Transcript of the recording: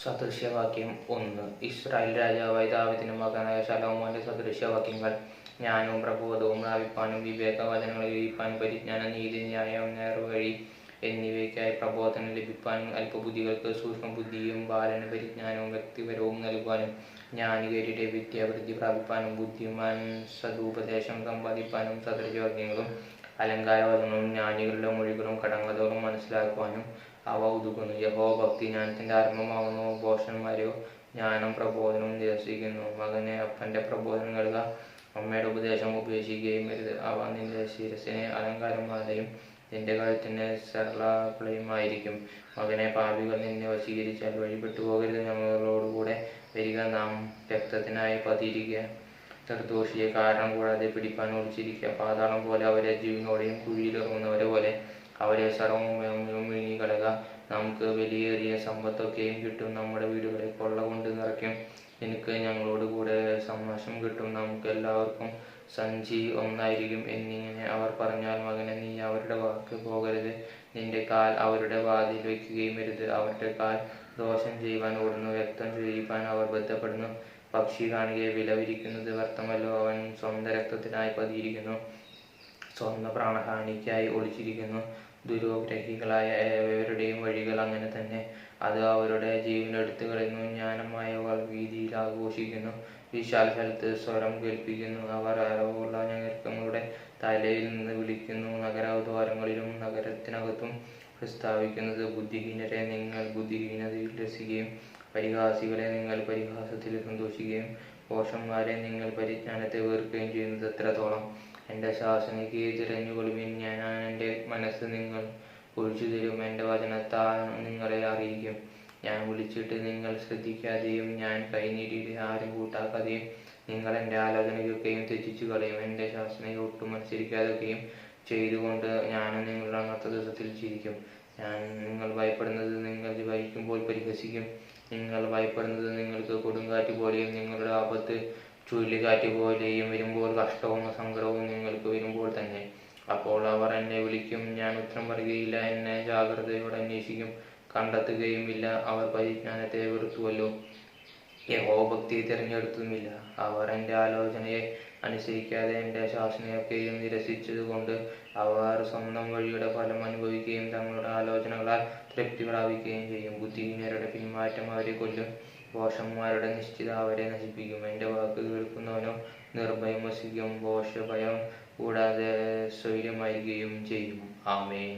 സദൃശവാക്യം 1. Israel രാജാവായ ദാവീദിന്റെ മകനായ ശലോമോന്റെ സദൃശവാക്യങ്ങൾ. ജ്ഞാനവും പ്രബോധവും പ്രാപിപ്പാനും വിവേകവചനങ്ങൾ ഗ്രഹിപ്പാനും പരിജ്ഞാനം, നീതി, ന്യായം, നേർവഴി എന്നിവയ്ക്കായി പ്രബോധനം ലഭിപ്പാനും അല്പബുദ്ധികൾക്ക് സൂക്ഷ്മബുദ്ധിയും ബാലന് പരിജ്ഞാനവും വ്യക്തിപരവും നൽകുവാനും ജ്ഞാനികളുടെ വിദ്യാവൃദ്ധി പ്രാപിപ്പാനും ബുദ്ധിമാൻ സദുപദേശം സമ്പാദിപ്പാനും സദൃശവാക്യങ്ങളും അലങ്കാരവചനങ്ങളും ജ്ഞാനികളുടെ മൊഴികളും കടങ്കഥകളും മനസ്സിലാക്കുവാനും അവ ഉതകുന്നു. യഹോവഭക്തി ജ്ഞാനത്തിന്റെ ആരംഭമാകുന്നു. ഭോഷന്മാരെയോ ജ്ഞാനം പ്രബോധനവും നിരസിക്കുന്നു. മകനെ, അപ്പന്റെ പ്രബോധനം കേൾക്കുക, അമ്മയുടെ ഉപദേശം ഉപേക്ഷിക്കുകയും അരുത്. അവ നിന്റെ ശിരസിന് അലങ്കാരമാലയും നിന്റെ കഴുത്തിന് സരളാകുളയുമായിരിക്കും. മകനെ, പാപികൾ നിന്നെ വശീകരിച്ചാൽ വഴിപ്പെട്ടു പോകരുത്. ഞങ്ങളോടുകൂടെ വരിക, നാം രക്തത്തിനായി പതിയിരിക്കുക. നിർദോഷിയെ കാരണം കൂടാതെ പിടിപ്പാൻ ഒളിച്ചിരിക്കുക. പാതാളം പോലെ അവരെ ജീവനോടെയും കുഴിയിലിറങ്ങുന്നവരെ പോലെ അവരെ സർവ്വവും വിഴുങ്ങിക്കളയുക. നമുക്ക് വിലയേറിയ സമ്പത്തൊക്കെയും കിട്ടും. നമ്മുടെ വീടുകളെ കൊള്ള കൊണ്ട് നിറയ്ക്കും. നിനക്ക് ഞങ്ങളോട് കൂടെ സന്തോഷം കിട്ടും. നമുക്ക് എല്ലാവർക്കും സഞ്ചി ഒന്നായിരിക്കും. എന്നിങ്ങനെ അവർ പറഞ്ഞാൽ, മകനെ, നീ അവരുടെ വാക്ക് പോകരുത്. നിന്റെ കാൽ അവരുടെ വാതിൽ വയ്ക്കുകയും അരുത്. അവരുടെ കാൽ ദോഷം ചെയ്യുവാൻ ഓടുന്നു, രക്തം ചൊരിയിപ്പാൻ അവർ ബന്ധപ്പെടുന്നു. പക്ഷി കാണുകയെ വില വിരിക്കുന്നത് വ്യർത്ഥമല്ലോ. അവൻ സ്വന്തം രക്തത്തിനായി പതിയിരിക്കുന്നു, സ്വന്തം പ്രാണഹാനിക്കായി ഒളിച്ചിരിക്കുന്നു. ദുരോഗ്രഹികളായ ഏവരുടെയും വഴികൾ അങ്ങനെ തന്നെ, അത് അവരുടെ ജീവൻ എടുത്തു കളയുന്നു. ജ്ഞാനമായവൾ വീതിയിൽ ആഘോഷിക്കുന്നു, വിശാല സ്ഥലത്ത് സ്വരം കേൾപ്പിക്കുന്നു. അവർ അറിവുള്ള ഞങ്ങളുടെ തലയിൽ നിന്ന് വിളിക്കുന്നു, നഗരദ്വാരങ്ങളിലും നഗരത്തിനകത്തും പ്രസ്താവിക്കുന്നത്. ബുദ്ധിഹീനരെ നിങ്ങൾ ബുദ്ധിഹീനതയിൽ രസിക്കുകയും പരിഹാസികളെ നിങ്ങൾ പരിഹാസത്തിൽ സന്തോഷിക്കുകയും ഭോഷന്മാരെ നിങ്ങൾ പരിജ്ഞാനത്തെ വെറുക്കുകയും ചെയ്യുന്നത് എത്രത്തോളം. എൻ്റെ ശാസനയ്ക്ക് തിരഞ്ഞുകൊള്ളുവിൻ. ഞാൻ എൻ്റെ മനസ്സ് നിങ്ങൾ ഒഴിച്ചു തരും. എൻ്റെ വചനത്താൽ നിങ്ങളെ അറിയിക്കും. ഞാൻ വിളിച്ചിട്ട് നിങ്ങൾ ശ്രദ്ധിക്കാതെയും ഞാൻ കൈനീട്ടിയിട്ട് ആരും കൂട്ടാക്കാതെയും നിങ്ങൾ എൻ്റെ ആലോചനയ്ക്കൊക്കെയും തെറ്റിച്ചു കളയും. എൻ്റെ ശാസനയെ ഒട്ടും അനുസരിക്കാതൊക്കെയും ചെയ്തുകൊണ്ട് ഞാനും നിങ്ങളുടെ അന്നത്തെ ദിവസത്തിൽ ചിരിക്കും. നിങ്ങൾ ഭയപ്പെടുന്നത് നിങ്ങൾ വഹിക്കുമ്പോൾ പരിഹസിക്കും. നിങ്ങൾ ഭയപ്പെടുന്നത് നിങ്ങൾക്ക് കൊടുങ്കാറ്റ് പോലെയും നിങ്ങളുടെ ആപത്ത് ചുഴലിക്കാറ്റ് പോലെയും വരുമ്പോൾ കഷ്ടവും സങ്കടവും നിങ്ങൾക്ക് വരുമ്പോൾ തന്നെ. അപ്പോൾ അവർ എന്നെ വിളിക്കും, ഞാൻ ഉത്തരം പറയുകയില്ല. എന്നെ ജാഗ്രതയോടെ അന്വേഷിക്കും, കണ്ടെത്തുകയുമില്ല. അവർ പരിജ്ഞാനത്തെ വെറുത്തുവല്ലോ, യഹോവഭക്തിയെ തിരഞ്ഞെടുത്തുമില്ല. അവർ എൻ്റെ ആലോചനയെ അനുസരിക്കാതെ എൻ്റെ ശാസനയൊക്കെയും നിരസിച്ചതുകൊണ്ട് അവർ സ്വന്തം വഴിയുടെ ഫലം അനുഭവിക്കുകയും തങ്ങളുടെ ആലോചനകളാൽ തൃപ്തി പ്രാപിക്കുകയും ചെയ്യും. ബുദ്ധിഹീനരുടെ പിന്മാറ്റം അവരെ കൊല്ലും, ഭോഷന്മാരുടെ നിശ്ചിത അവരെ നശിപ്പിക്കും. എൻ്റെ വാക്ക് കേൾക്കുന്നവനോ നിർഭയം വസിക്കും, ഭോഷഭയം കൂടാതെ സ്വൈര്യമായിരിക്കുകയും ചെയ്യും. ആമേൻ.